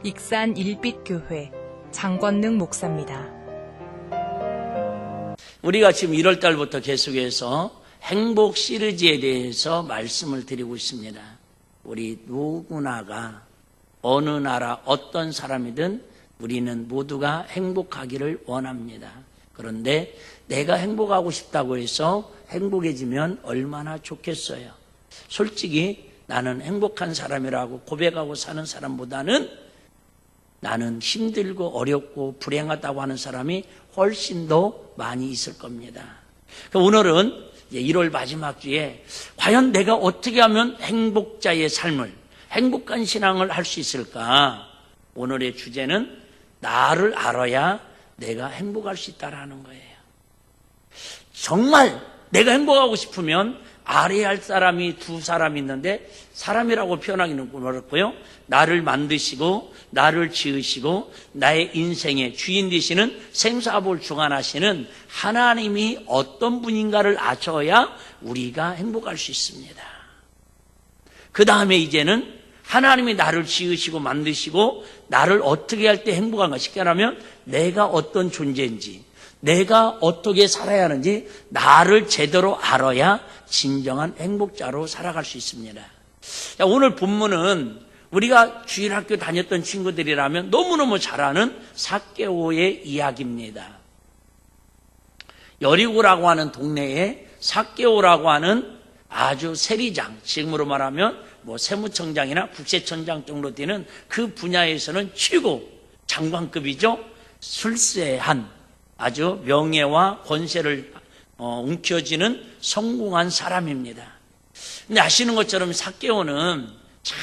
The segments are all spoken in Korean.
익산 일빛교회 장권능 목사입니다. 우리가 지금 1월 달부터 계속해서 행복 시리즈에 대해서 말씀을 드리고 있습니다. 우리 누구나가 어느 나라 어떤 사람이든 우리는 모두가 행복하기를 원합니다. 그런데 내가 행복하고 싶다고 해서 행복해지면 얼마나 좋겠어요. 솔직히 나는 행복한 사람이라고 고백하고 사는 사람보다는 나는 힘들고 어렵고 불행하다고 하는 사람이 훨씬 더 많이 있을 겁니다. 오늘은 1월 마지막 주에 과연 내가 어떻게 하면 행복자의 삶을, 행복한 신앙을 할 수 있을까? 오늘의 주제는 나를 알아야 내가 행복할 수 있다라는 거예요. 정말 내가 행복하고 싶으면 알아야 할 사람이 두 사람이 있는데, 사람이라고 표현하기는 어렵고요. 나를 만드시고 나를 지으시고 나의 인생의 주인 되시는 생사를 주관하시는 하나님이 어떤 분인가를 아셔야 우리가 행복할 수 있습니다. 그 다음에 이제는 하나님이 나를 지으시고 만드시고 나를 어떻게 할 때 행복한가, 쉽게 말하면 내가 어떤 존재인지, 내가 어떻게 살아야 하는지 나를 제대로 알아야 진정한 행복자로 살아갈 수 있습니다. 오늘 본문은 우리가 주일학교 다녔던 친구들이라면 너무너무 잘 아는 삭개오의 이야기입니다. 여리고라고 하는 동네에 삭개오라고 하는 아주 세리장, 지금으로 말하면 세무청장이나 국세청장 정도 되는 그 분야에서는 최고 장관급이죠. 술세한 아주 명예와 권세를 움켜쥐는 성공한 사람입니다. 근데 아시는 것처럼 삭개오는 참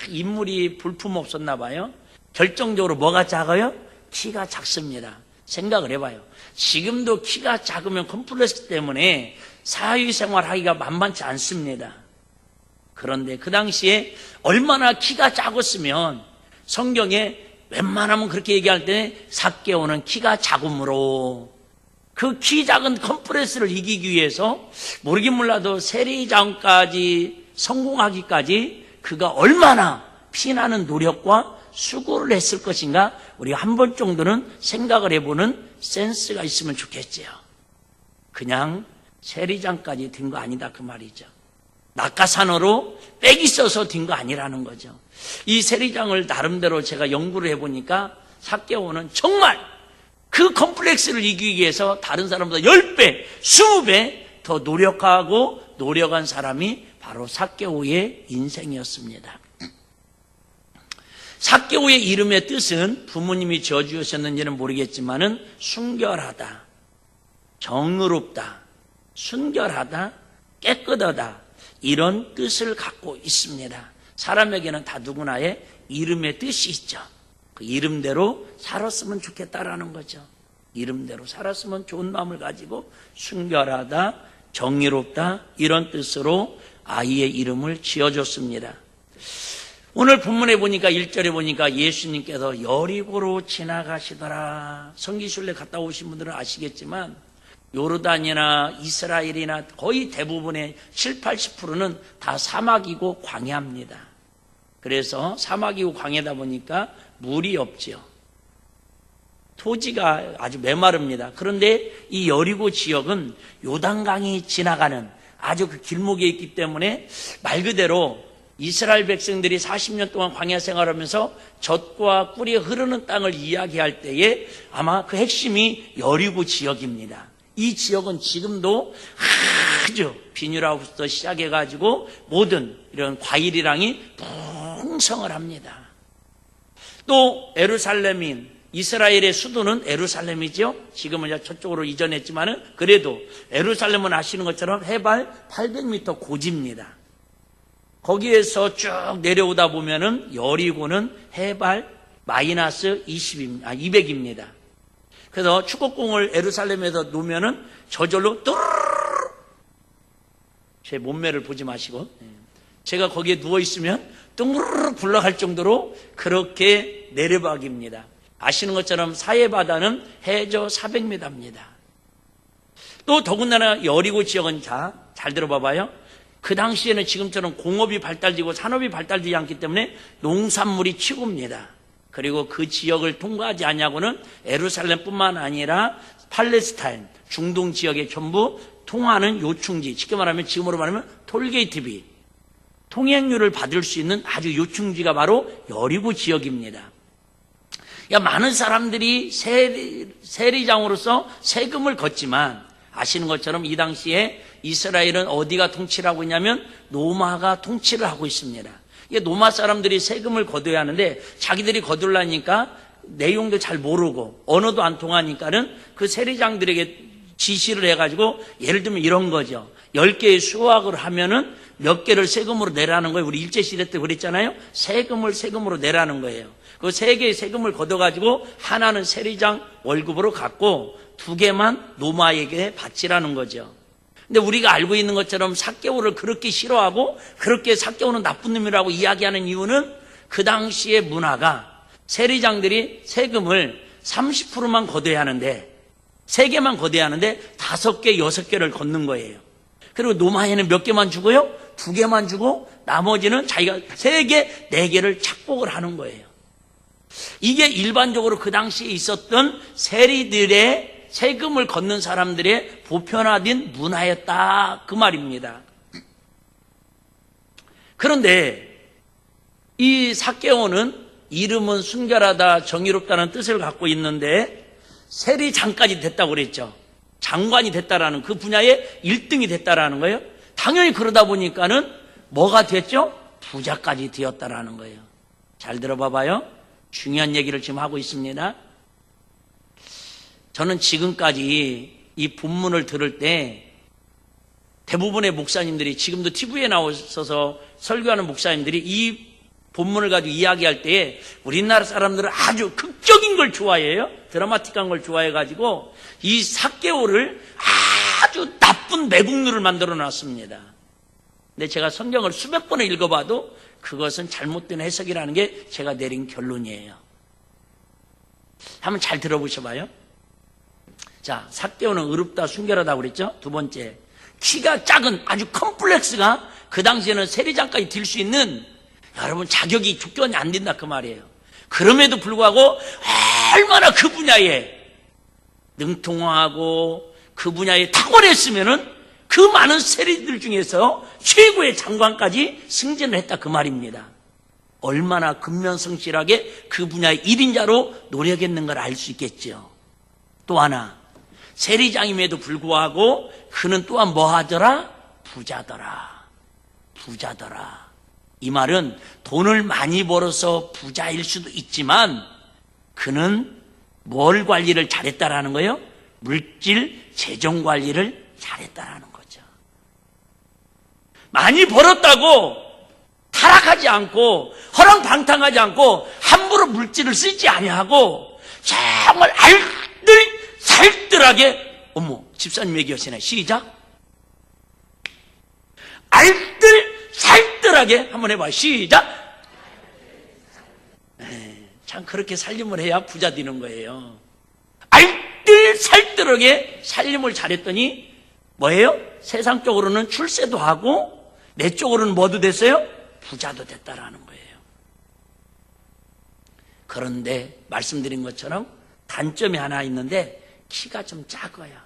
인물이 볼품없었나 봐요. 결정적으로 뭐가 작아요? 키가 작습니다. 생각을 해봐요. 지금도 키가 작으면 컴플렉스 때문에 사회생활 하기가 만만치 않습니다. 그런데 그 당시에 얼마나 키가 작았으면, 성경에 웬만하면 그렇게 얘기할 때 삭개오는 키가 작음으로 그 키 작은 컴프레스를 이기기 위해서 모르긴 몰라도 세리장까지 성공하기까지 그가 얼마나 피나는 노력과 수고를 했을 것인가, 우리가 한 번 정도는 생각을 해보는 센스가 있으면 좋겠지요. 그냥 세리장까지 된 거 아니다 그 말이죠. 낙하산으로 빽이 써서 된 거 아니라는 거죠. 이 세리장을 나름대로 제가 연구를 해보니까 삭개오는 정말 그 컴플렉스를 이기기 위해서 다른 사람보다 10배, 20배 더 노력하고 노력한 사람이 바로 삭개오의 인생이었습니다. 삭개오의 이름의 뜻은 부모님이 지어주셨는지는 모르겠지만은 순결하다, 정의롭다, 순결하다, 깨끗하다, 이런 뜻을 갖고 있습니다. 사람에게는 다 누구나의 이름의 뜻이 있죠. 그 이름대로 살았으면 좋겠다라는 거죠. 이름대로 살았으면 좋은 마음을 가지고 순결하다, 정의롭다, 이런 뜻으로 아이의 이름을 지어줬습니다. 오늘 본문에 보니까 1절에 보니까 예수님께서 여리고로 지나가시더라. 성기순례 갔다 오신 분들은 아시겠지만 요르단이나 이스라엘이나 거의 대부분의 7, 80%는 다 사막이고 광야입니다. 그래서 사막이고 광야다 보니까 물이 없죠. 토지가 아주 메마릅니다. 그런데 이 여리고 지역은 요단강이 지나가는 아주 그 길목에 있기 때문에 말 그대로 이스라엘 백성들이 40년 동안 광야 생활하면서 젖과 꿀이 흐르는 땅을 이야기할 때에 아마 그 핵심이 여리고 지역입니다. 이 지역은 지금도 아주 비닐하우스부터 시작해가지고 모든 이런 과일이랑이 풍성을 합니다. 또 에루살렘인 이스라엘의 수도는 에루살렘이죠. 지금은 저쪽으로 이전했지만은 그래도 에루살렘은 아시는 것처럼 해발 800m 고지입니다. 거기에서 쭉 내려오다 보면은 여리고는 해발 마이너스 200입니다. 그래서 축구공을 에루살렘에서 놓으면은 저절로 뚜르르, 제 몸매를 보지 마시고 제가 거기에 누워있으면 뚜르르 굴러갈 정도로 그렇게 내리박입니다. 아시는 것처럼 사해바다는 해저 400m입니다. 또 더군다나 여리고 지역은 잘 들어봐봐요. 그 당시에는 지금처럼 공업이 발달되고 산업이 발달되지 않기 때문에 농산물이 최고입니다. 그리고 그 지역을 통과하지 않냐고는 예루살렘뿐만 아니라 팔레스타인, 중동 지역에 전부 통하는 요충지, 쉽게 말하면 지금으로 말하면 톨게이트비, 통행료를 받을 수 있는 아주 요충지가 바로 여리고 지역입니다. 많은 사람들이 세리장으로서 세금을 걷지만 아시는 것처럼 이 당시에 이스라엘은 어디가 통치를 하고 있냐면 로마가 통치를 하고 있습니다. 로마 사람들이 세금을 거둬야 하는데 자기들이 거둘라니까 내용도 잘 모르고 언어도 안 통하니까는 그 세리장들에게 지시를 해가지고 예를 들면 이런 거죠. 10개의 수확을 하면은 몇 개를 세금으로 내라는 거예요. 우리 일제시대 때 그랬잖아요. 세금으로 내라는 거예요. 그 3개의 세금을 걷어가지고 하나는 세리장 월급으로 갖고 2개만 로마에게 바치라는 거죠. 근데 우리가 알고 있는 것처럼 삭개오를 그렇게 싫어하고 그렇게 삭개오는 나쁜 놈이라고 이야기하는 이유는 그 당시의 문화가 세리장들이 세금을 30%만 걷어야 하는데 3개만 걷어야 하는데 5개, 6개를 걷는 거예요. 그리고 로마에는 몇 개만 주고요? 2개만 주고 나머지는 자기가 3개, 4개를 착복을 하는 거예요. 이게 일반적으로 그 당시에 있었던 세리들의 세금을 걷는 사람들의 보편화된 문화였다 그 말입니다. 그런데 이 삭개오는 이름은 순결하다, 정의롭다는 뜻을 갖고 있는데 세리장까지 됐다고 그랬죠. 장관이 됐다라는 그 분야의 1등이 됐다라는 거예요. 당연히 그러다 보니까는 뭐가 됐죠? 부자까지 되었다라는 거예요. 잘 들어봐봐요. 중요한 얘기를 지금 하고 있습니다. 저는 지금까지 이 본문을 들을 때 대부분의 목사님들이 지금도 TV에 나오셔서 설교하는 목사님들이 이 본문을 가지고 이야기할 때에 우리나라 사람들은 아주 극적인 걸 좋아해요. 드라마틱한 걸 좋아해가지고 이 삭개오를 아주 나쁜 매국노를 만들어 놨습니다. 근데 제가 성경을 수백 번을 읽어봐도 그것은 잘못된 해석이라는 게 제가 내린 결론이에요. 한번 잘 들어보셔봐요. 자, 삭개오는 의롭다 순결하다고 그랬죠. 두 번째, 키가 작은 아주 컴플렉스가 그 당시에는 세리장까지 들 수 있는 여러분 자격이 조건이 안 된다 그 말이에요. 그럼에도 불구하고 얼마나 그 분야에 능통하고 그 분야에 탁월했으면은 그 많은 세리들 중에서 최고의 장관까지 승진을 했다 그 말입니다. 얼마나 근면성실하게 그 분야의 1인자로 노력했는가를 알 수 있겠죠. 또 하나, 세리장임에도 불구하고 그는 또한 뭐 하더라? 부자더라. 이 말은 돈을 많이 벌어서 부자일 수도 있지만 그는 뭘 관리를 잘했다라는 거예요? 물질, 재정 관리를 잘했다라는 거죠. 많이 벌었다고 타락하지 않고 허랑방탕하지 않고 함부로 물질을 쓰지 아니하고 정말 알뜰살뜰하게 집사님 얘기하시네. 시작. 알뜰살뜰하게 한번 해봐. 시작. 참 그렇게 살림을 해야 부자 되는 거예요. 알뜰살뜰하게 살림을 잘했더니 뭐예요? 세상적으로는 출세도 하고 내적으로는 뭐도 됐어요? 부자도 됐다라는 거예요. 그런데 말씀드린 것처럼 단점이 하나 있는데 키가 좀 작아요.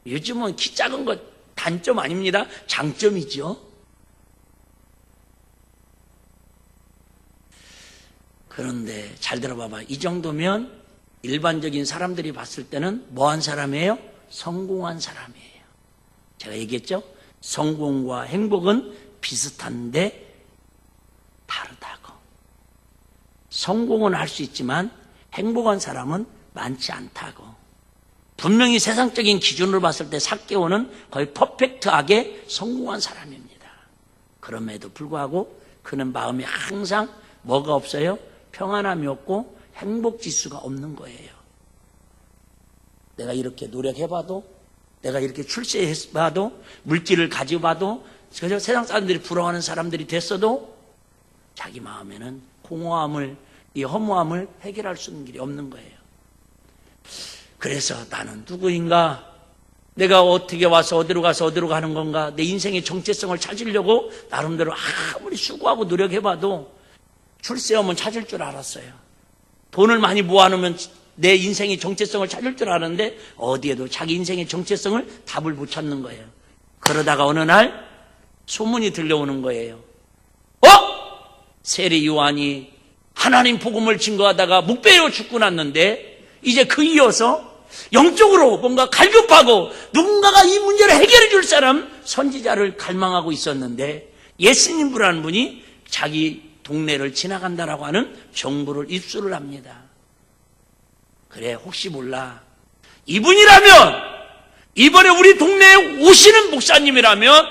요즘은 키 작은 거 단점 아닙니다. 장점이죠. 그런데 잘 들어봐봐. 이 정도면 일반적인 사람들이 봤을 때는 뭐한 사람이에요? 성공한 사람이에요. 제가 얘기했죠? 성공과 행복은 비슷한데 다르다고. 성공은 할 수 있지만 행복한 사람은 많지 않다고. 분명히 세상적인 기준으로 봤을 때 삭개오는 거의 퍼펙트하게 성공한 사람입니다. 그럼에도 불구하고 그는 마음이 항상 뭐가 없어요? 평안함이 없고 행복지수가 없는 거예요. 내가 이렇게 노력해봐도, 내가 이렇게 출세해봐도, 물질을 가져봐도, 그저 세상 사람들이 부러워하는 사람들이 됐어도 자기 마음에는 공허함을, 이 허무함을 해결할 수 있는 길이 없는 거예요. 그래서 나는 누구인가? 내가 어떻게 와서 어디로 가서 어디로 가는 건가? 내 인생의 정체성을 찾으려고 나름대로 아무리 수고하고 노력해봐도 출세하면 찾을 줄 알았어요. 돈을 많이 모아놓으면 내 인생의 정체성을 찾을 줄 아는데 어디에도 자기 인생의 정체성을 답을 못 찾는 거예요. 그러다가 어느 날 소문이 들려오는 거예요. 세례 요한이 하나님 복음을 증거하다가 묵배로 죽고 났는데 이제 그 이어서 영적으로 뭔가 갈급하고 누군가가 이 문제를 해결해 줄 사람 선지자를 갈망하고 있었는데 예수님이라는 분이 자기 동네를 지나간다라고 하는 정보를 입수를 합니다. 그래, 혹시 몰라, 이분이라면, 이번에 우리 동네에 오시는 목사님이라면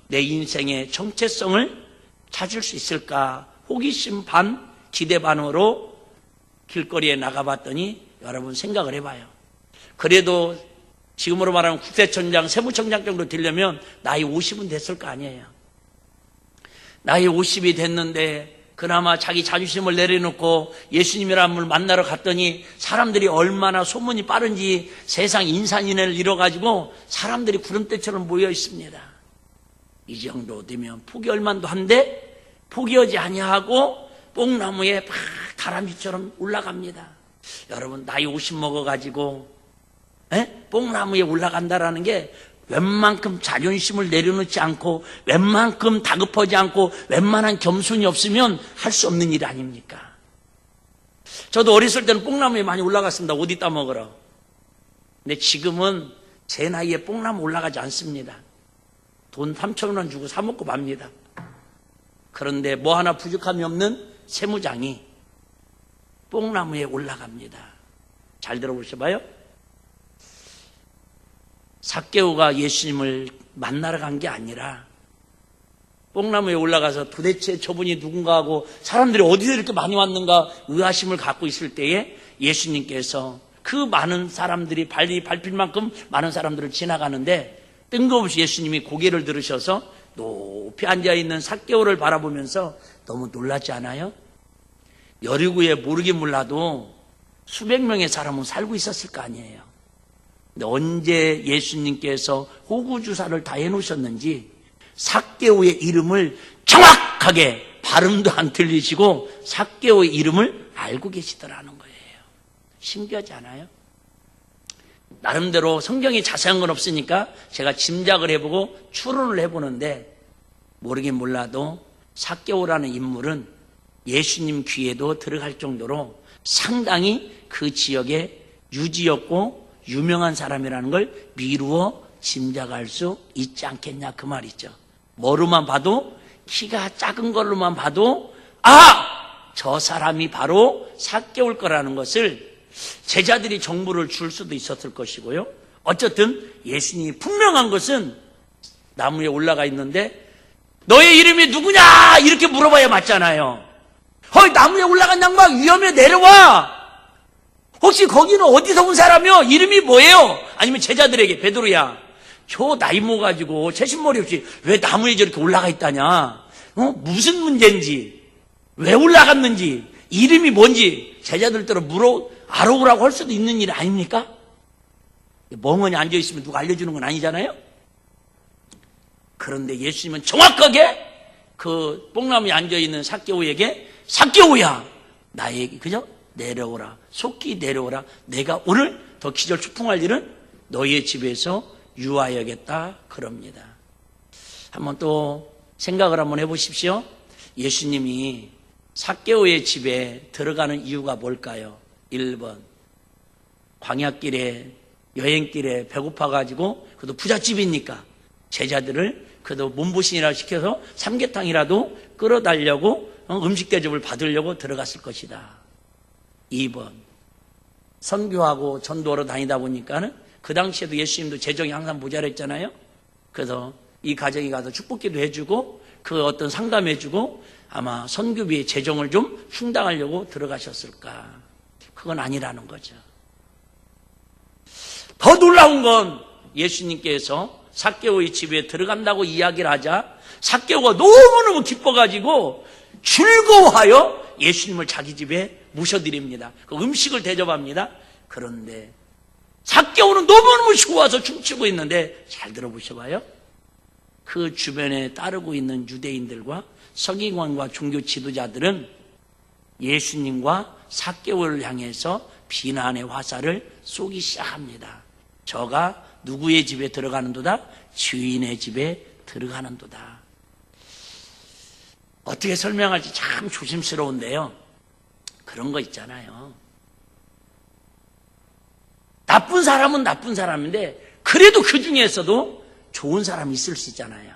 내 인생의 정체성을 찾을 수 있을까? 호기심 반, 기대 반으로 길거리에 나가봤더니 여러분 생각을 해봐요. 그래도 지금으로 말하면 국세청장, 세무청장 정도 되려면 나이 50은 됐을 거 아니에요. 나이 50이 됐는데 그나마 자기 자존심을 내려놓고 예수님이라는 분을 만나러 갔더니 사람들이 얼마나 소문이 빠른지 세상 인산인해를 이뤄가지고 사람들이 구름대처럼 모여 있습니다. 이 정도 되면 포기할 만도 한데 포기하지 아니하고 뽕나무에 막 다람쥐처럼 올라갑니다. 여러분, 나이 50 먹어가지고 뽕나무에 올라간다라는 게 웬만큼 자존심을 내려놓지 않고 웬만큼 다급하지 않고 웬만한 겸손이 없으면 할 수 없는 일 아닙니까? 저도 어렸을 때는 뽕나무에 많이 올라갔습니다. 옷 이따 먹으러. 근데 지금은 제 나이에 뽕나무 올라가지 않습니다. 돈 3,000원 주고 사 먹고 맙니다. 그런데 뭐 하나 부족함이 없는 세무장이 뽕나무에 올라갑니다. 잘 들어보셔봐요. 삭개오가 예수님을 만나러 간 게 아니라 뽕나무에 올라가서 도대체 저분이 누군가 하고 사람들이 어디서 이렇게 많이 왔는가 의아심을 갖고 있을 때에 예수님께서 그 많은 사람들이 발이 밟힐 만큼 많은 사람들을 지나가는데 뜬금없이 예수님이 고개를 들으셔서 높이 앉아있는 삭개오를 바라보면서 너무 놀랐지 않아요? 여리고에 모르긴 몰라도 수백 명의 사람은 살고 있었을 거 아니에요. 근데 언제 예수님께서 호구주사를 다 해놓으셨는지 삭개오의 이름을 정확하게 발음도 안 틀리시고 삭개오의 이름을 알고 계시더라는 거예요. 신기하지 않아요? 나름대로 성경에 자세한 건 없으니까 제가 짐작을 해보고 추론을 해보는데 모르긴 몰라도 삭개오라는 인물은 예수님 귀에도 들어갈 정도로 상당히 그 지역에 유지였고 유명한 사람이라는 걸 미루어 짐작할 수 있지 않겠냐 그 말이죠. 뭐로만 봐도 키가 작은 걸로만 봐도 저 사람이 바로 삭개오일 거라는 것을 제자들이 정보를 줄 수도 있었을 것이고요. 어쨌든 예수님이 분명한 것은 나무에 올라가 있는데 너의 이름이 누구냐 이렇게 물어봐야 맞잖아요. 나무에 올라간 양반 위험해 내려와. 혹시 거기는 어디서 온 사람이요? 이름이 뭐예요? 아니면 제자들에게 베드로야 저 나이 먹어가지고 채신머리 없이 왜 나무에 저렇게 올라가 있다냐? 무슨 문제인지 왜 올라갔는지 이름이 뭔지 제자들대로 알아오라고 할 수도 있는 일 아닙니까? 멍하니 앉아있으면 누가 알려주는 건 아니잖아요? 그런데 예수님은 정확하게 그 뽕나무에 앉아있는 삭개오에게 삭개오야 나에게 그저 내려오라 속히 내려오라 내가 오늘 더 기절 추풍할 일은 너희의 집에서 유하여야겠다 그럽니다. 한번 또 생각을 한번 해보십시오. 예수님이 삭개오의 집에 들어가는 이유가 뭘까요? 1번 광야길에 여행길에 배고파가지고 그래도 부잣집이니까 제자들을 그래도 몸보신이라 시켜서 삼계탕이라도 끌어달려고 음식 대접을 받으려고 들어갔을 것이다. 2번 선교하고 전도하러 다니다 보니까는 그 당시에도 예수님도 재정이 항상 모자랐잖아요. 그래서 이 가정에 가서 축복기도 해주고 그 어떤 상담해주고 아마 선교비의 재정을 좀 충당하려고 들어가셨을까? 그건 아니라는 거죠. 더 놀라운 건 예수님께서 삭개오의 집에 들어간다고 이야기를 하자 삭개오가 너무너무 기뻐가지고 즐거워하여 예수님을 자기 집에 모셔드립니다. 그 음식을 대접합니다. 그런데 삭개오는 너무너무 좋아서 춤추고 있는데 잘 들어보셔봐요. 그 주변에 따르고 있는 유대인들과 서기관과 종교 지도자들은 예수님과 삭개오를 향해서 비난의 화살을 쏘기 시작합니다. 저가 누구의 집에 들어가는도다? 주인의 집에 들어가는도다. 어떻게 설명할지 참 조심스러운데요. 그런 거 있잖아요. 나쁜 사람은 나쁜 사람인데 그래도 그 중에서도 좋은 사람이 있을 수 있잖아요.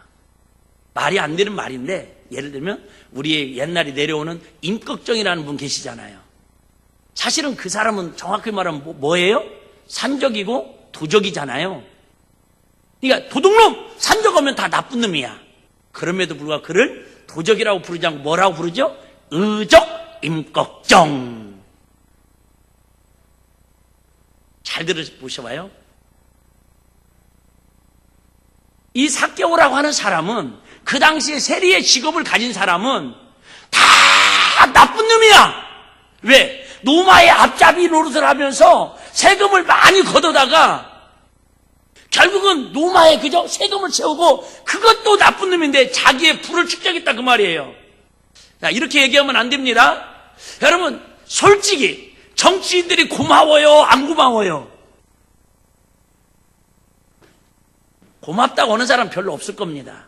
말이 안 되는 말인데 예를 들면 우리의 옛날에 내려오는 임꺽정이라는 분 계시잖아요. 사실은 그 사람은 정확히 말하면 뭐예요? 산적이고 도적이잖아요. 그러니까 도둑놈, 산적하면 다 나쁜 놈이야. 그럼에도 불구하고 그를 도적이라고 부르지 않고 뭐라고 부르죠? 의적 임꺽정. 잘 들어보셔봐요. 이 삭개오라고 하는 사람은 그 당시에 세리의 직업을 가진 사람은 다 나쁜 놈이야. 왜? 노마의 앞잡이 노릇을 하면서 세금을 많이 걷어다가 결국은 노마에 그저 세금을 채우고 그것도 나쁜 놈인데 자기의 부를 축적했다 그 말이에요. 자, 이렇게 얘기하면 안 됩니다. 여러분 솔직히 정치인들이 고마워요? 안 고마워요? 고맙다고 하는 사람 별로 없을 겁니다.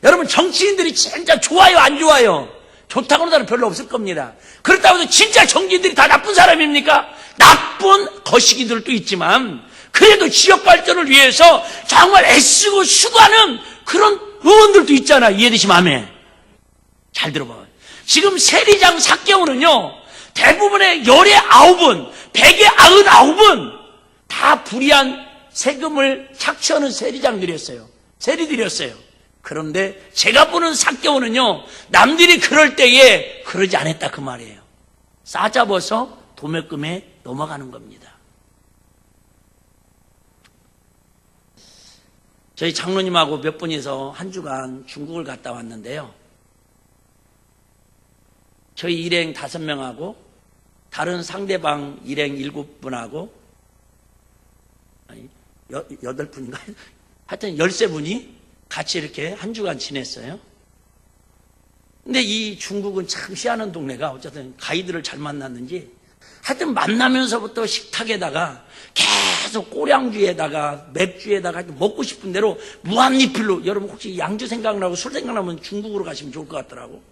여러분 정치인들이 진짜 좋아요? 안 좋아요? 좋다고 하는 사람 별로 없을 겁니다. 그렇다고 해서 진짜 정치인들이 다 나쁜 사람입니까? 나쁜 거시기들도 있지만 그래도 지역 발전을 위해서 정말 애쓰고 수고하는 그런 의원들도 있잖아. 이해되시면 아멘. 잘 들어봐요. 지금 세리장 삭개오는요 대부분의 열의 9은 100의 99은 다 불이한 세금을 착취하는 세리장들이었어요. 세리들이었어요. 그런데 제가 보는 삭개오는요 남들이 그럴 때에 그러지 않았다 그 말이에요. 싸잡아서 도매금에 넘어가는 겁니다. 저희 장로님하고 몇 분이서 한 주간 중국을 갔다 왔는데요. 저희 일행 5명하고 다른 상대방 일행 7분하고 8분인가요? 하여튼 13분이 같이 이렇게 한 주간 지냈어요. 근데 이 중국은 참 희한한 동네가 어쨌든 가이드를 잘 만났는지 하여튼 만나면서부터 식탁에다가 계속 꼬량주에다가 맥주에다가 먹고 싶은 대로 무한리필로. 여러분 혹시 양주 생각나고 술 생각나면 중국으로 가시면 좋을 것 같더라고.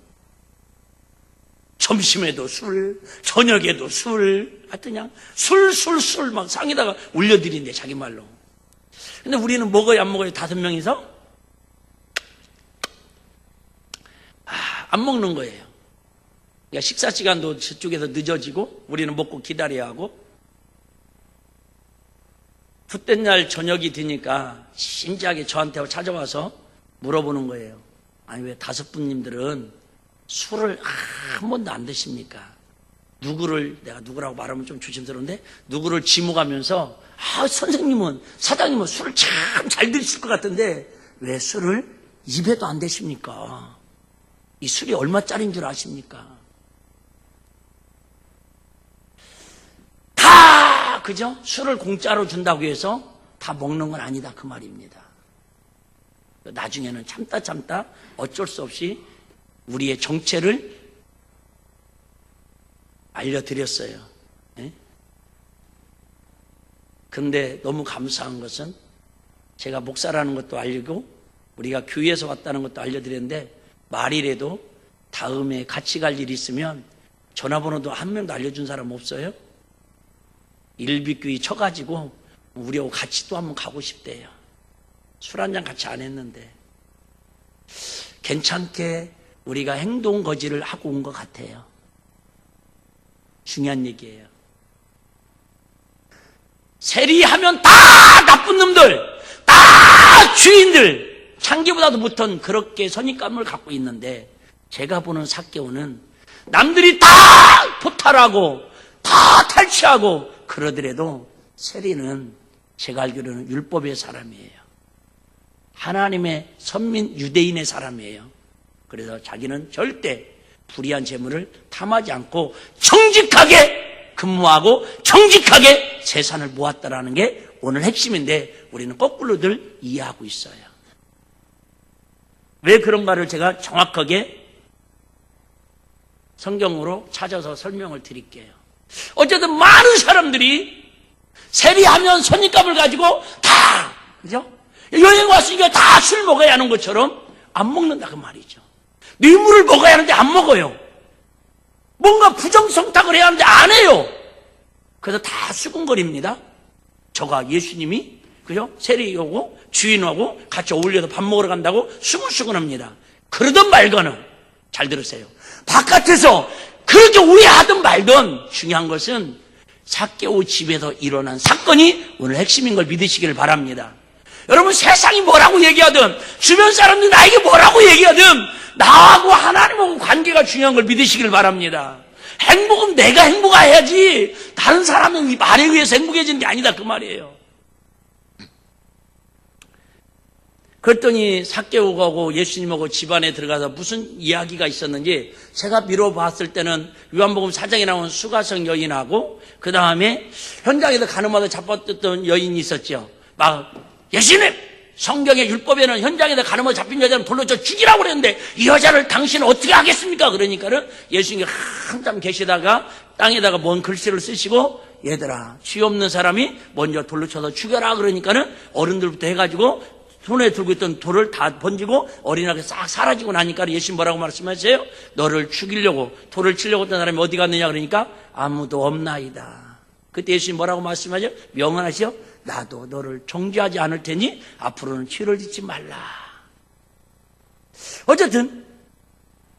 점심에도 술, 저녁에도 술, 하여튼 그냥 술 막 상에다가 올려드린대 자기 말로. 근데 우리는 먹어요 안 먹어요? 5명이서? 안 먹는 거예요. 그러니까 식사 시간도 저쪽에서 늦어지고 우리는 먹고 기다려야 하고. 풋된 날 저녁이 되니까 진지하게 저한테 찾아와서 물어보는 거예요. 아니 왜 5분님들은 술을 한 번도 안 드십니까? 누구를, 내가 누구라고 말하면 좀 조심스러운데 누구를 지목하면서 선생님은 사장님은 술을 참 잘 드실 것 같은데 왜 술을 입에도 안 대십니까? 이 술이 얼마짜리인 줄 아십니까? 다 그죠? 술을 공짜로 준다고 해서 다 먹는 건 아니다 그 말입니다. 나중에는 참다 어쩔 수 없이 우리의 정체를 알려드렸어요. 네? 근데 너무 감사한 것은 제가 목사라는 것도 알리고 우리가 교회에서 왔다는 것도 알려드렸는데 말이라도 다음에 같이 갈 일이 있으면 전화번호도 한 명도 알려준 사람 없어요? 일비교회 쳐가지고 우리하고 같이 또 한번 가고 싶대요. 술 한잔 같이 안 했는데 괜찮게 우리가 행동 거지를 하고 온 것 같아요. 중요한 얘기예요. 세리하면 다 나쁜 놈들, 다 주인들, 창기보다도 못한 그렇게 선입감을 갖고 있는데 제가 보는 삭개오는 남들이 다 포탈하고 다 탈취하고 그러더라도 세리는 제가 알기로는 율법의 사람이에요. 하나님의 선민 유대인의 사람이에요. 그래서 자기는 절대 불의한 재물을 탐하지 않고 정직하게 근무하고 정직하게 재산을 모았다라는 게 오늘 핵심인데 우리는 거꾸로들 이해하고 있어요. 왜 그런가를 제가 정확하게 성경으로 찾아서 설명을 드릴게요. 어쨌든 많은 사람들이 세리하면 선입감을 가지고 다, 그죠? 여행 왔으니까 다 술 먹어야 하는 것처럼 안 먹는다 그 말이죠. 뇌물을 먹어야 하는데 안 먹어요. 뭔가 부정성탁을 해야 하는데 안 해요. 그래서 다 수군거립니다. 저가 예수님이, 그죠? 세리하고 주인하고 같이 어울려서 밥 먹으러 간다고 수근수근합니다. 그러든 말거는, 잘 들으세요. 바깥에서 그렇게 오해하든 말든 중요한 것은 삭개오 집에서 일어난 사건이 오늘 핵심인 걸 믿으시기를 바랍니다. 여러분, 세상이 뭐라고 얘기하든 주변 사람들이 나에게 뭐라고 얘기하든 나하고 하나님하고 관계가 중요한 걸 믿으시길 바랍니다. 행복은 내가 행복해야지 다른 사람의 말에 의해서 행복해지는 게 아니다 그 말이에요. 그랬더니 삭개오하고 예수님하고 집안에 들어가서 무슨 이야기가 있었는지 제가 미뤄봤을 때는 요한복음 4장에 나온 수가성 여인하고 그 다음에 현장에서 가늠하다 잡혔던 여인이 있었죠. 막 예수님! 성경의 율법에는 현장에서 가늠하다 잡힌 여자는 돌로 쳐 죽이라고 그랬는데 이 여자를 당신은 어떻게 하겠습니까? 그러니까는 예수님이 한참 계시다가 땅에다가 뭔 글씨를 쓰시고 얘들아, 죄 없는 사람이 먼저 돌로 쳐서 죽여라. 그러니까는 어른들부터 해가지고 손에 들고 있던 돌을 다 번지고 어린아이가 싹 사라지고 나니까 예수님 뭐라고 말씀하세요? 너를 죽이려고 돌을 치려고 했던 사람이 어디 갔느냐 그러니까 아무도 없나이다. 그때 예수님 뭐라고 말씀하죠? 명언하시죠? 나도 너를 정죄하지 않을 테니 앞으로는 죄를 짓지 말라. 어쨌든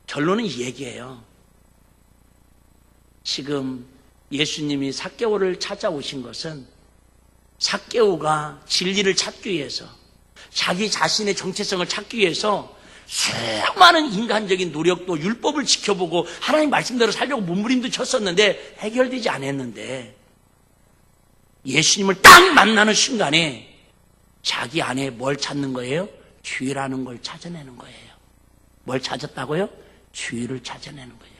결론은 이 얘기예요. 지금 예수님이 삭개오를 찾아오신 것은 삭개오가 진리를 찾기 위해서, 자기 자신의 정체성을 찾기 위해서 수많은 인간적인 노력도 율법을 지켜보고 하나님 말씀대로 살려고 몸부림도 쳤었는데 해결되지 않았는데 예수님을 딱 만나는 순간에 자기 안에 뭘 찾는 거예요? 죄라는 걸 찾아내는 거예요. 뭘 찾았다고요? 죄를 찾아내는 거예요.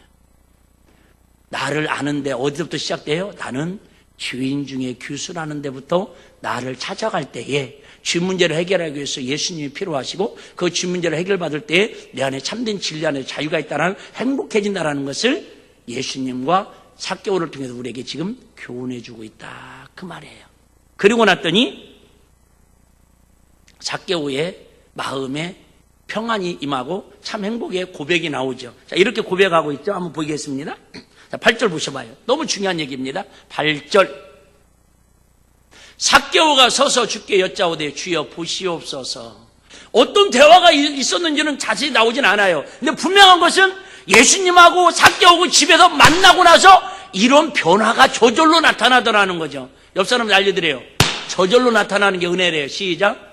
나를 아는데 어디서부터 시작돼요? 나는 죄인 중에 규수라는 데부터 나를 찾아갈 때에 죄 문제를 해결하기 위해서 예수님이 필요하시고 그 죄 문제를 해결받을 때에 내 안에 참된 진리 안에 자유가 있다는, 행복해진다는 것을 예수님과 삭개오를 통해서 우리에게 지금 교훈해주고 있다 그 말이에요. 그리고 났더니 삭개오의 마음에 평안이 임하고 참 행복의 고백이 나오죠. 자, 이렇게 고백하고 있죠. 한번 보겠습니다. 자, 8절 보셔봐요. 너무 중요한 얘기입니다. 8절. 삭개오가 서서 주께 여짜오되 주여 보시옵소서. 어떤 대화가 있었는지는 자세히 나오진 않아요. 근데 분명한 것은 예수님하고 삭개오고 집에서 만나고 나서 이런 변화가 저절로 나타나더라는 거죠. 옆 사람들 알려드려요. 저절로 나타나는 게 은혜래요. 시작.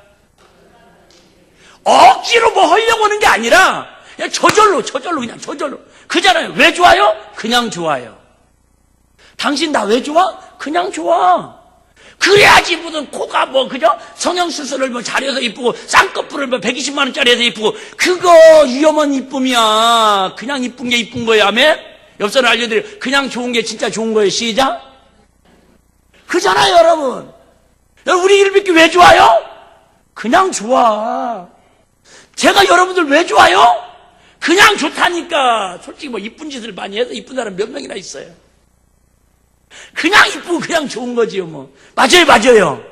억지로 뭐 하려고 하는 게 아니라 그냥 저절로 그냥 저절로. 그잖아요. 왜 좋아요? 그냥 좋아요. 당신 나 왜 좋아? 그냥 좋아. 그래야지 무슨 코가 뭐 그죠? 성형수술을 뭐 잘해서 이쁘고 쌍꺼풀을 뭐 120만 원짜리 해서 이쁘고 그거 위험한 이쁨이야. 그냥 이쁜 게 이쁜 거야. 아멘? 옆 사람 알려드려요. 그냥 좋은 게 진짜 좋은 거예요. 시작. 그잖아요 여러분. 우리 일빛교 왜 좋아요? 그냥 좋아. 제가 여러분들 왜 좋아요? 그냥 좋다니까. 솔직히 뭐 이쁜 짓을 많이 해서 이쁜 사람 몇 명이나 있어요. 그냥 이쁘고 그냥 좋은 거지요 뭐. 맞아요.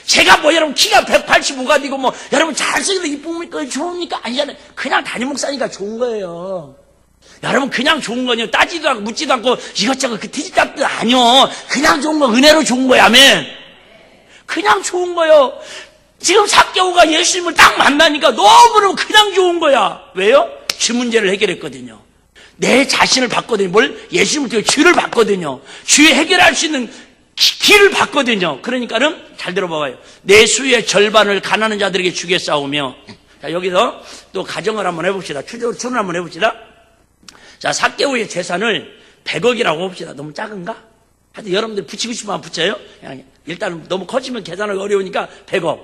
제가 뭐 여러분 키가 185가 되고 뭐 여러분 잘생겨서 이쁘니까 좋으니까 아니잖아요. 그냥 담임 목사니까 좋은 거예요. 여러분 그냥 좋은 거냐 따지도 않고 묻지도 않고 이것저것 그 티집잡도 아니요. 그냥 좋은 거 은혜로 좋은 거야. 아멘. 그냥 좋은 거요. 지금 삭개오가 예수님을 딱 만나니까 너무너무 그냥 좋은 거야. 왜요? 죄 문제를 해결했거든요. 내 자신을 봤거든요. 뭘? 예수님을 통해 죄를 봤거든요. 죄 해결할 수 있는 길을 봤거든요. 그러니까는 잘 들어봐요. 내 수의 절반을 가난한 자들에게 주겠사오며. 자, 여기서 또 가정을 한번 해봅시다. 추론을 한번 해봅시다. 자, 삭개오의 재산을 100억이라고 봅시다. 너무 작은가? 하여튼 여러분들 붙이고 싶으면 붙여요. 그냥 일단 너무 커지면 계산하기 어려우니까 100억.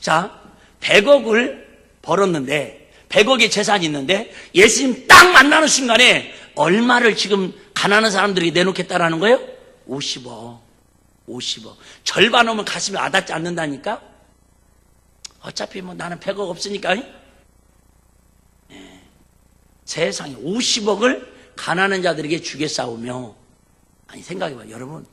자, 100억을 벌었는데 100억의 재산이 있는데 예수님 딱 만나는 순간에 얼마를 지금 가난한 사람들이 내놓겠다라는 거예요? 50억. 절반 오면 가슴이 와닿지 않는다니까? 어차피 뭐 나는 100억 없으니까. 네. 세상에 50억을 가난한 자들에게 주겠사오며. 아니, 생각해봐요. 여러분,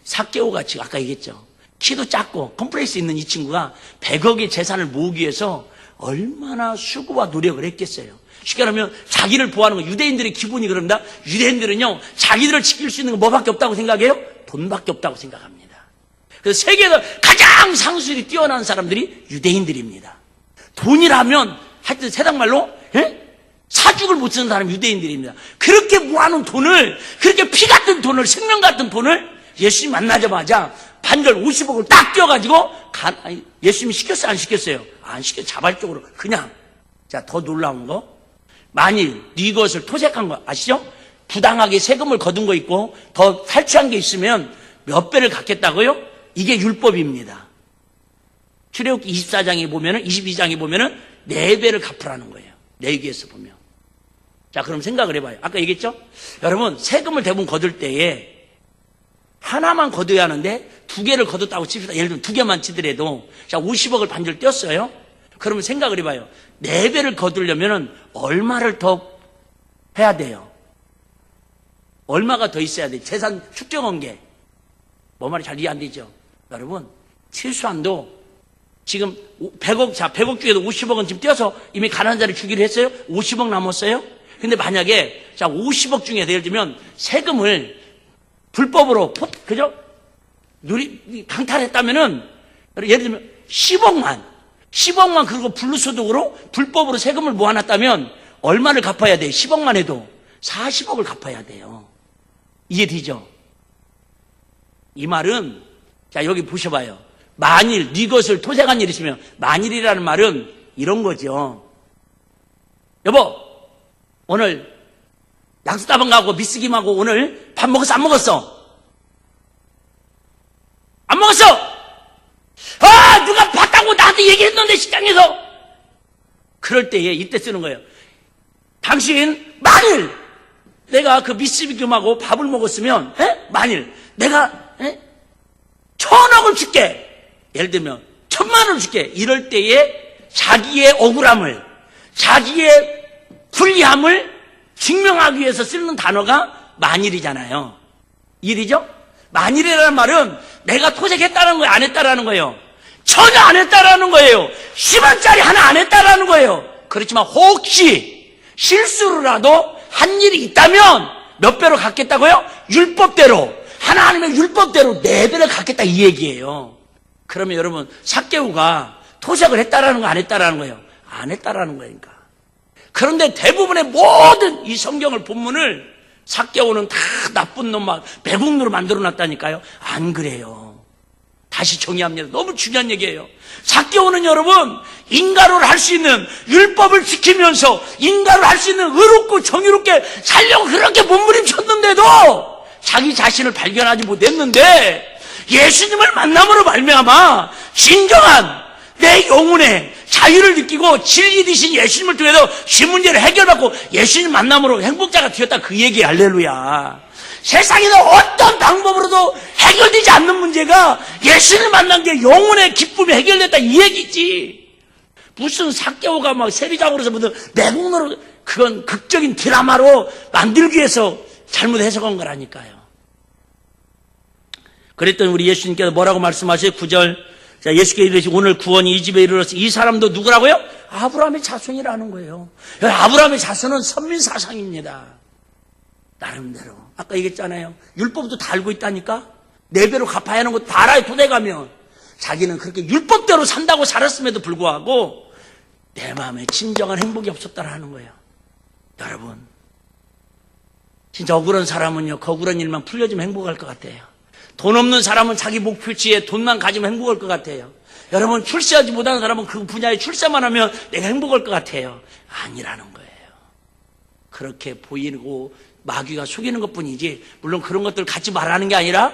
삭개오가 지금 아까 얘기했죠. 키도 작고 컴플렉스 있는 이 친구가 100억의 재산을 모으기 위해서 얼마나 수고와 노력을 했겠어요. 쉽게 말하면 자기를 보호하는 거. 유대인들의 기본이 그런다. 유대인들은요, 자기들을 지킬 수 있는 건 뭐밖에 없다고 생각해요? 돈밖에 없다고 생각합니다. 그래서 세계에서 가장 상술이 뛰어난 사람들이 유대인들입니다. 돈이라면 하여튼 세상말로 사죽을 못 쓰는 사람이 유대인들입니다. 그렇게 모아놓은 돈을, 그렇게 피 같은 돈을, 생명 같은 돈을 예수님 만나자마자 반절 50억을 딱 띄워가지고 예수님이 시켰어요? 안 시켰어요? 안 시켰어요. 자발적으로 그냥. 자, 더 놀라운 거, 만일 네 것을 토색한 거 아시죠? 부당하게 세금을 거둔 거 있고 더 탈취한 게 있으면 몇 배를 갚겠다고요? 이게 율법입니다. 출애굽기 24장에 보면은, 22장에 보면은 4배를 갚으라는 거예요. 레위기에서 보면. 자, 그럼 생각을 해봐요. 아까 얘기했죠? 여러분, 세금을 대부분 거둘 때에 하나만 거둬야 하는데 2개를 거뒀다고 칩시다. 예를 들면 2개만 치더라도, 자, 50억을 반절 띄었어요. 그러면 생각을 해봐요. 4배를 거두려면 얼마를 더 해야 돼요? 얼마가 더 있어야 돼요? 재산 축적한 게. 뭐 말이 잘 이해 안 되죠? 여러분, 최소한도 지금 100억, 자, 100억 중에도 50억은 지금 띄어서 이미 가난한 자를 주기로 했어요? 50억 남았어요? 근데 만약에, 자, 50억 중에 예를 들면 세금을 불법으로, 그죠? 강탈했다면은, 예를 들면 10억만 그리고 불로소득으로 불법으로 세금을 모아놨다면 얼마를 갚아야 돼요? 10억만 해도 40억을 갚아야 돼요. 이해되죠? 이 말은, 자, 여기 보셔봐요. 만일 네 것을 토색한 일이 있으면, 만일이라는 말은 이런 거죠. 여보, 오늘 약수다방 가고 미스김하고 오늘 밥 먹었어? 안 먹었어? 안 먹었어? 아, 누가 봤다고 나한테 얘기했는데 식당에서. 그럴 때에 이때 쓰는 거예요. 당신 만일 내가 그 미스김하고 밥을 먹었으면, 만일 내가 1,000억을 줄게. 예를 들면 1,000만 원을 줄게. 이럴 때에 자기의 억울함을, 자기의 불리함을 증명하기 위해서 쓰는 단어가 만일이잖아요. 일이죠? 만일이라는 말은 내가 토색했다는 거예요? 안 했다라는 거예요? 전혀 안 했다라는 거예요. 10원짜리 하나 안 했다라는 거예요. 그렇지만 혹시 실수로라도 한 일이 있다면 몇 배로 갚겠다고요? 율법대로. 하나님의 율법대로 4배를 갚겠다 이 얘기예요. 그러면 여러분, 삭개오가 토색을 했다라는 거 안 했다라는 거예요? 안 했다라는 거니까. 그런데 대부분의 모든 이 성경을 본문을 삭개오는 다 나쁜 놈만 매국노로 만들어놨다니까요. 안 그래요. 다시 정의합니다. 너무 중요한 얘기예요. 삭개오는 여러분, 인가로를 할 수 있는, 율법을 지키면서 인가로를 할 수 있는 의롭고 정의롭게 살려고 그렇게 몸부림쳤는데도 자기 자신을 발견하지 못했는데, 예수님을 만남으로 말미암아 진정한 내 영혼의 자유를 느끼고 진리 되신 예수님을 통해서 시 문제를 해결받고 예수님 만남으로 행복자가 되었다, 그 얘기. 할렐루야. 세상에서 어떤 방법으로도 해결되지 않는 문제가 예수님을 만난 게 영혼의 기쁨이 해결됐다 이 얘기지. 무슨 삭개오가 막 세리장으로서 무슨 내국노로, 그건 극적인 드라마로 만들기 위해서 잘못 해석한 거라니까요. 그랬더니 우리 예수님께서 뭐라고 말씀하세요? 9절. 자, 예수께서 이르시되 오늘 구원이 이 집에 이르렀으. 이 사람도 누구라고요? 아브라함의 자손이라는 거예요. 아브라함의 자손은 선민사상입니다. 나름대로. 아까 얘기했잖아요. 율법도 다 알고 있다니까? 4배로 갚아야 하는 것도 다 알아요. 돈에 가면. 자기는 그렇게 율법대로 산다고 살았음에도 불구하고 내 마음에 진정한 행복이 없었다라는 거예요. 여러분, 진짜 억울한 사람은요, 그 억울한 일만 풀려주면 행복할 것 같아요. 돈 없는 사람은 자기 목표치에 돈만 가지면 행복할 것 같아요. 여러분, 출세하지 못하는 사람은 그 분야에 출세만 하면 내가 행복할 것 같아요. 아니라는 거예요. 그렇게 보이고 마귀가 속이는 것뿐이지, 물론 그런 것들을 갖지 말라는 게 아니라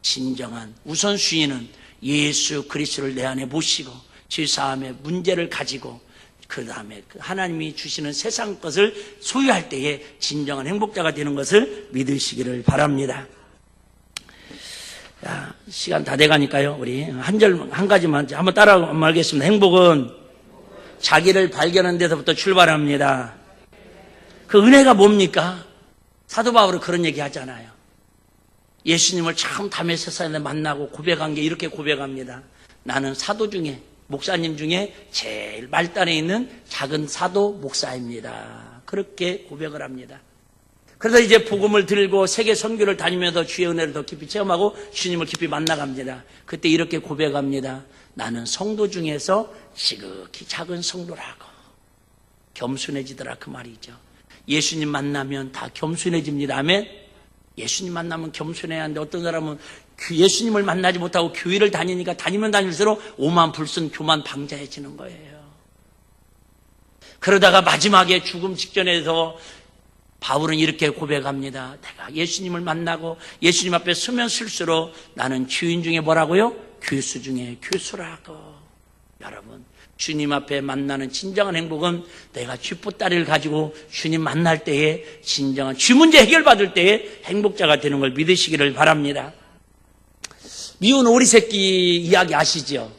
진정한 우선순위는 예수 그리스도를 내 안에 모시고 죄사함의 문제를 가지고 그 다음에 하나님이 주시는 세상 것을 소유할 때에 진정한 행복자가 되는 것을 믿으시기를 바랍니다. 자, 시간 다 돼가니까요. 우리 한 가지만 한번 따라 말하겠습니다. 행복은 자기를 발견하는 데서부터 출발합니다. 그 은혜가 뭡니까? 사도 바울은 그런 얘기 하잖아요. 예수님을 처음 다메섹에서 만나고 고백한 게 이렇게 고백합니다. 나는 사도 중에, 목사님 중에 제일 말단에 있는 작은 사도 목사입니다. 그렇게 고백을 합니다. 그래서 이제 복음을 들고 세계 선교를 다니면서 주의 은혜를 더 깊이 체험하고 주님을 깊이 만나갑니다. 그때 이렇게 고백합니다. 나는 성도 중에서 지극히 작은 성도라고. 겸손해지더라 그 말이죠. 예수님 만나면 다 겸손해집니다. 아멘. 예수님 만나면 겸손해야 하는데 어떤 사람은 예수님을 만나지 못하고 교회를 다니니까 다니면 다닐수록 오만 불순 교만 방자해지는 거예요. 그러다가 마지막에 죽음 직전에서 바울은 이렇게 고백합니다. 내가 예수님을 만나고 예수님 앞에 서면 쓸수록 나는 주인 중에 뭐라고요? 교수 중에 교수라고. 여러분, 주님 앞에 만나는 진정한 행복은 내가 쥐포다리를 가지고 주님 만날 때에 진정한 쥐 문제 해결받을 때에 행복자가 되는 걸 믿으시기를 바랍니다. 미운 오리 새끼 이야기 아시죠?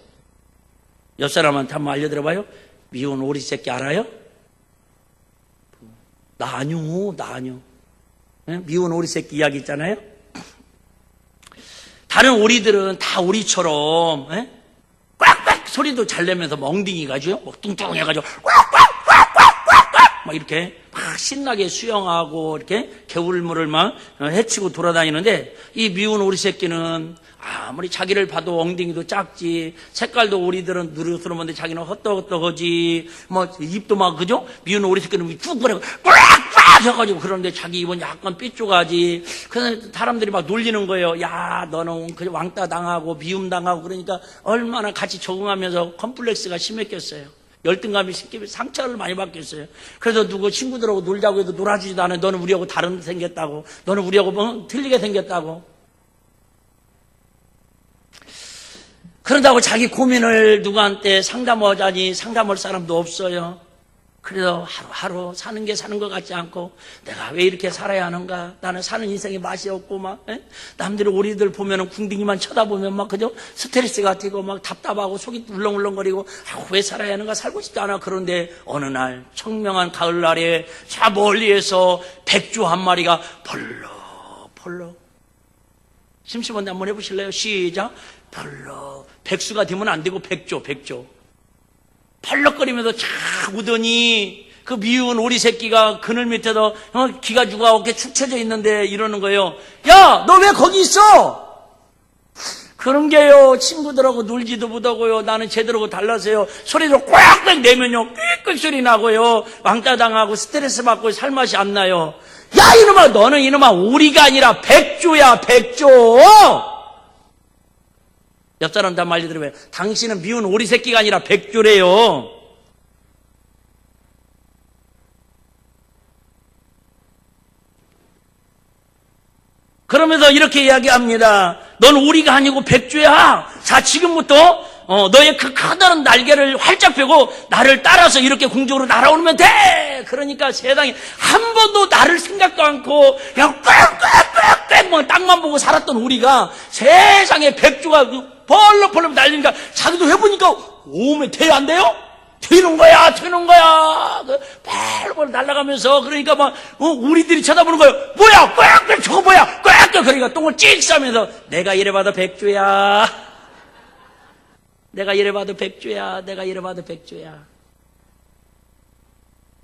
옆 사람한테 한번 알려드려봐요. 미운 오리 새끼 알아요? 나 아뇨. 미운 오리 새끼 이야기 있잖아요. 다른 오리들은 다 오리처럼 꽉꽉 소리도 잘 내면서 멍둥이 가지고 막 뚱뚱해가지고 꽉꽉꽉꽉꽉꽉 막 이렇게 막 신나게 수영하고 이렇게 개울물을 막 헤치고 돌아다니는데 이 미운 오리 새끼는 아무리 자기를 봐도 엉덩이도 작지, 색깔도 오리들은 누르스러운데 자기는 헛떡헛떡하지, 뭐 입도 막 그죠? 미운 오리 새끼는 쭉 그래 꽉꽉 해가지고 그러는데 자기 입은 약간 삐뚤하지. 그래서 사람들이 막 놀리는 거예요. 야, 너는 그냥 왕따 당하고 미움 당하고 그러니까 얼마나 같이 적응하면서 컴플렉스가 심했겠어요. 열등감이 심게 상처를 많이 받겠어요. 그래서 누구 친구들하고 놀자고 해도 놀아주지도 않아요. 너는 우리하고 다른 생겼다고, 너는 우리하고 틀리게 생겼다고. 그러다고 자기 고민을 누구한테 상담하자니 상담할 사람도 없어요. 그래서 하루하루 사는 게 사는 것 같지 않고 내가 왜 이렇게 살아야 하는가? 나는 사는 인생에 맛이 없고 막 남들이 오리들 보면은 궁둥이만 쳐다보면 막 그죠? 스트레스가 되고 막 답답하고 속이 울렁울렁거리고 왜 살아야 하는가? 살고 싶지 않아. 그런데 어느 날 청명한 가을날에 저 멀리에서 백조 한 마리가 펄럭펄럭. 심심한데 한번 해보실래요? 시작. 펄럭. 백수가 되면 안 되고 백조. 펄럭거리면서 쫙 오더니 그 미운 오리 새끼가 그늘 밑에서 기가 죽어 어깨 축 처져 있는데 이러는 거예요. 야, 너 왜 거기 있어? 그런 게요. 친구들하고 놀지도 못하고요. 나는 제대로 달라서요. 소리도 꽉꽉 내면요. 꽥꽥 소리 나고요. 왕따 당하고 스트레스 받고 살맛이 안 나요. 야, 이놈아, 너는 이놈아 오리가 아니라 백조야, 백조. 옆 사람한테 한번 알려드리면 당신은 미운 오리 새끼가 아니라 백조래요. 그러면서 이렇게 이야기합니다. 넌 오리가 아니고 백조야. 자, 지금부터 너의 그 커다란 날개를 활짝 펴고 나를 따라서 이렇게 공중으로 날아오르면 돼. 그러니까 세상에 한 번도 나를 생각도 않고 그냥 꽥꽥꽥꽥 뭐 땅만 보고 살았던 우리가 세상에 백조가 벌럭벌럭 날리니까 자기도 해보니까 오메 돼 안 돼요? 되는 거야. 벌벌 날아가면서 그러니까 막 우리들이 쳐다보는 거예요. 뭐야? 꽥꽥 저거 뭐야? 꽥꽥 그러니까 똥을 찍 싸면서 내가 이래봐도 백조야. 내가 이래봐도 백조야.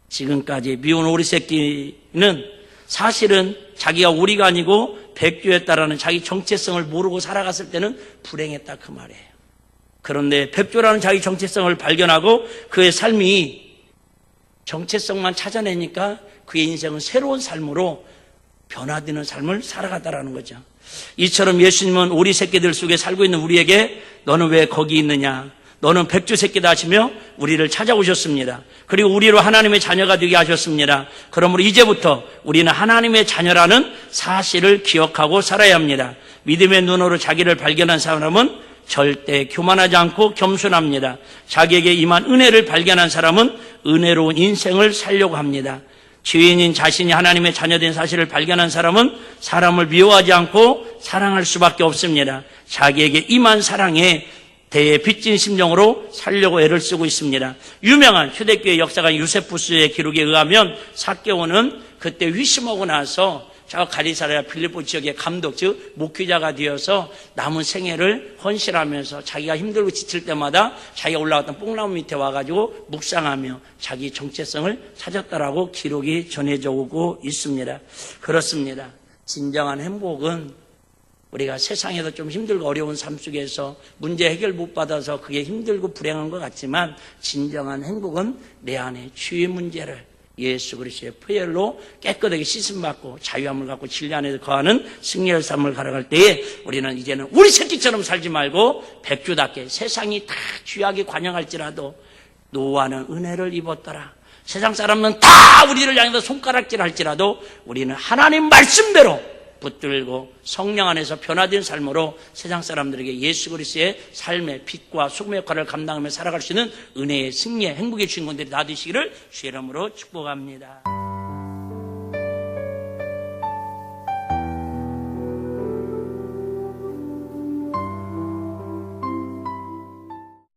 지금까지 미운 오리 새끼는 사실은 자기가 오리가 아니고 백조였다라는 자기 정체성을 모르고 살아갔을 때는 불행했다 그 말이에요. 그런데 백조라는 자기 정체성을 발견하고 그의 삶이 정체성만 찾아내니까 그의 인생은 새로운 삶으로 변화되는 삶을 살아갔다라는 거죠. 이처럼 예수님은 오리 새끼들 속에 살고 있는 우리에게 너는 왜 거기 있느냐? 너는 백조 새끼다 하시며 우리를 찾아오셨습니다. 그리고 우리로 하나님의 자녀가 되게 하셨습니다. 그러므로 이제부터 우리는 하나님의 자녀라는 사실을 기억하고 살아야 합니다. 믿음의 눈으로 자기를 발견한 사람은 절대 교만하지 않고 겸손합니다. 자기에게 임한 은혜를 발견한 사람은 은혜로운 인생을 살려고 합니다. 죄인인 자신이 하나님의 자녀된 사실을 발견한 사람은 사람을 미워하지 않고 사랑할 수밖에 없습니다. 자기에게 임한 사랑에 대해 빚진 심정으로 살려고 애를 쓰고 있습니다. 유명한 초대교회 역사가 유세푸스의 기록에 의하면 삭개오는 그때 회심하고 나서 저 가리사랴 빌립보 지역의 감독, 즉 목회자가 되어서 남은 생애를 헌신하면서 자기가 힘들고 지칠 때마다 자기가 올라갔던 뽕나무 밑에 와가지고 묵상하며 자기 정체성을 찾았다라고 기록이 전해져 오고 있습니다. 그렇습니다. 진정한 행복은 우리가 세상에서 좀 힘들고 어려운 삶 속에서 문제 해결 못 받아서 그게 힘들고 불행한 것 같지만 진정한 행복은 내 안에 주의 문제를 예수 그리스도의 보혈로 깨끗하게 씻음받고 자유함을 갖고 진리 안에서 거하는 승리의 삶을 살아갈 때에 우리는 이제는 우리 새끼처럼 살지 말고 백주답게 세상이 다 죄악에 관영할지라도 노아는 은혜를 입었더라. 세상 사람은 다 우리를 향해서 손가락질 할지라도 우리는 하나님 말씀대로 붙들고 성령 안에서 변화된 삶으로 세상 사람들에게 예수 그리스도의 삶의 빛과 소금의 역할을 감당하며 살아갈 수 있는 은혜의 승리의 행복의 주인공들이 다 되시기를 주의 이름으로 축복합니다.